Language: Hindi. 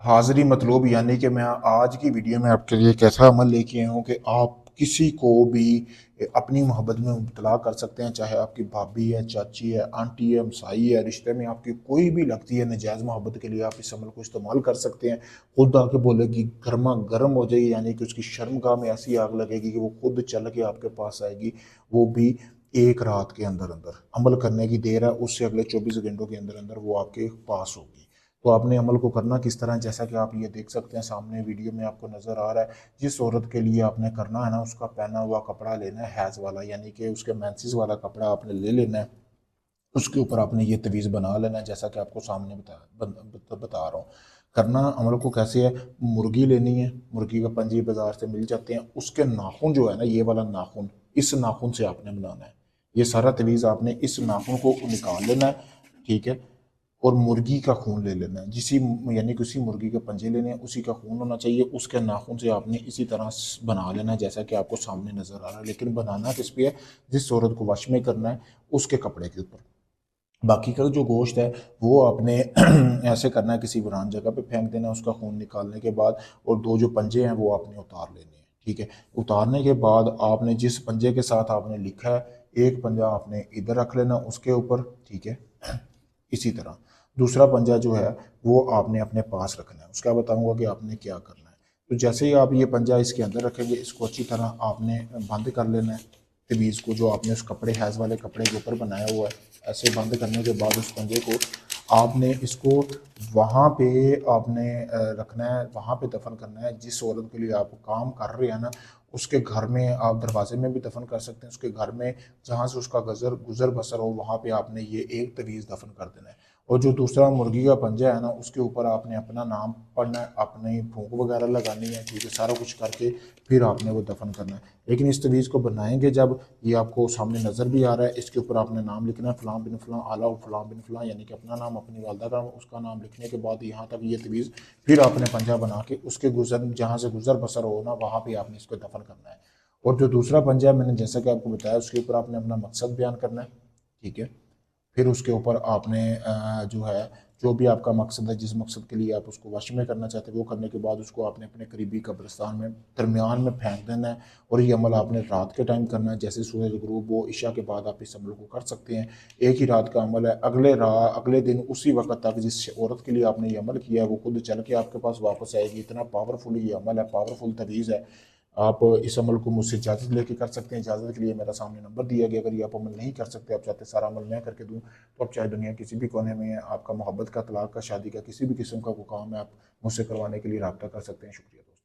हाज़िरी मतलूब, यानी कि मैं आज की वीडियो में आपके लिए एक ऐसा अमल लेके आया हूँ कि आप किसी को भी अपनी मोहब्बत में मुब्तला कर सकते हैं। चाहे आपकी भाभी है, चाची है, आंटी है, हमसाई है, रिश्ते में आपकी कोई भी लगती है नजायज़ मोहब्बत के लिए आप इस अमल को इस्तेमाल कर सकते हैं। खुद आके बोलेगी, गर्मा गर्म हो जाएगी, यानी कि उसकी शर्मगाह में ऐसी आग लगेगी कि वो खुद चल के आपके पास आएगी। वो भी एक रात के अंदर अंदर, अमल करने की देर है, उससे अगले 24 घंटों के अंदर अंदर वो आपके पास होगी। तो आपने अमल को करना किस तरह, जैसा कि आप ये देख सकते हैं सामने वीडियो में आपको नज़र आ रहा है। जिस औरत के लिए आपने करना है ना, उसका पहना हुआ कपड़ा लेना है हैज़ वाला, यानी कि उसके मेंसेस वाला कपड़ा आपने ले लेना है। उसके ऊपर आपने ये तवीज़ बना लेना है, जैसा कि आपको सामने बता रहा हूँ। करना अमल को कैसे है, मुर्गी लेनी है, मुर्गी का पंजी बाजार से मिल जाते हैं, उसके नाखून जो है ना, ये वाला नाखून, इस नाखून से आपने बनाना है। ये सारा तवीज़ आपने इस नाखून को निकाल लेना है, ठीक है। और मुर्गी का खून ले लेना है, यानी कि उसी मुर्गी के पंजे लेने हैं, उसी का खून होना चाहिए। उसके नाखून से आपने इसी तरह बना लेना है, जैसा कि आपको सामने नज़र आ रहा है। लेकिन बनाना किस पे है, जिस औरत को वश में करना है उसके कपड़े के ऊपर। बाकी का जो गोश्त है वो आपने ऐसे करना है, किसी वीरान जगह पे फेंक देना है उसका खून निकालने के बाद। और दो जो पंजे हैं वो आपने उतार लेने हैं, ठीक है। उतारने के बाद आपने जिस पंजे के साथ आपने लिखा है, एक पंजा आपने इधर रख लेना उसके ऊपर, ठीक है। इसी तरह दूसरा पंजा जो है वो आपने अपने पास रखना है। उसका बताऊंगा कि आपने क्या करना है। तो जैसे ही आप ये पंजा इसके अंदर रखेंगे, इसको अच्छी तरह आपने बंद कर लेना है। तवीज़ को जो आपने उस कपड़े हैज़ वाले कपड़े के ऊपर बनाया हुआ है, ऐसे बंद करने के बाद उस पंजे को आपने इसको वहाँ पे आपने रखना है, वहाँ पे दफन करना है जिस औरत के लिए आप काम कर रहे हैं ना, उसके घर में। आप दरवाजे में भी दफन कर सकते हैं, उसके घर में जहाँ से उसका गुजर बसर हो, वहाँ पे आपने ये एक तवीज़ दफन कर देना है। और जो दूसरा मुर्गी का पंजा है ना, उसके ऊपर आपने अपना नाम पढ़ना है, अपनी फूंक वगैरह लगानी है, ठीक है। सारा कुछ करके फिर आपने वो दफन करना है। लेकिन इस तवीज़ को बनाएंगे जब, ये आपको सामने नज़र भी आ रहा है, इसके ऊपर आपने नाम लिखना है, फ़लाँ बिन फ़लाँ आला फ़लाँ बिन फ़लाँ, यानी कि अपना नाम, अपनी वालदा का, उसका नाम लिखने के बाद यहाँ तक ये तवीज़, फिर आपने पंजा बना के उसके जहाँ से गुजर बसर हो ना, वहाँ पर आपने इसको दफन करना है। और जो दूसरा पंजा है, मैंने जैसा कि आपको बताया, उसके ऊपर आपने अपना मकसद बयान करना है, ठीक है। फिर उसके ऊपर आपने जो है, जो भी आपका मकसद है, जिस मकसद के लिए आप उसको वश में करना चाहते हैं, वो करने के बाद उसको आपने अपने करीबी कब्रिस्तान में दरमियान में फेंक देना है। और ये अमल आपने रात के टाइम करना है, जैसे सूरज गुरूब हो, इशा के बाद आप इस अमल को कर सकते हैं। एक ही रात का अमल है। अगले दिन उसी वक्त तक जिस औरत के लिए आपने ये अमल किया है वो खुद चल के आपके पास वापस आएगी। इतना पावरफुल ये अमल है, पावरफुल तवीज़ है। आप इस अमल को मुझसे इजाज़त लेके कर सकते हैं। इजाज़त के लिए मेरा सामने नंबर दिया गया। अगर ये आप अमल नहीं कर सकते, आप चाहते सारा अमल मैं करके दूं, तो आप चाहे दुनिया किसी भी कोने में है, आपका मोहब्बत का, तलाक का, शादी का, किसी भी किस्म का कोई काम है, आप मुझसे करवाने के लिए रब्ता कर सकते हैं। शुक्रिया दोस्तों।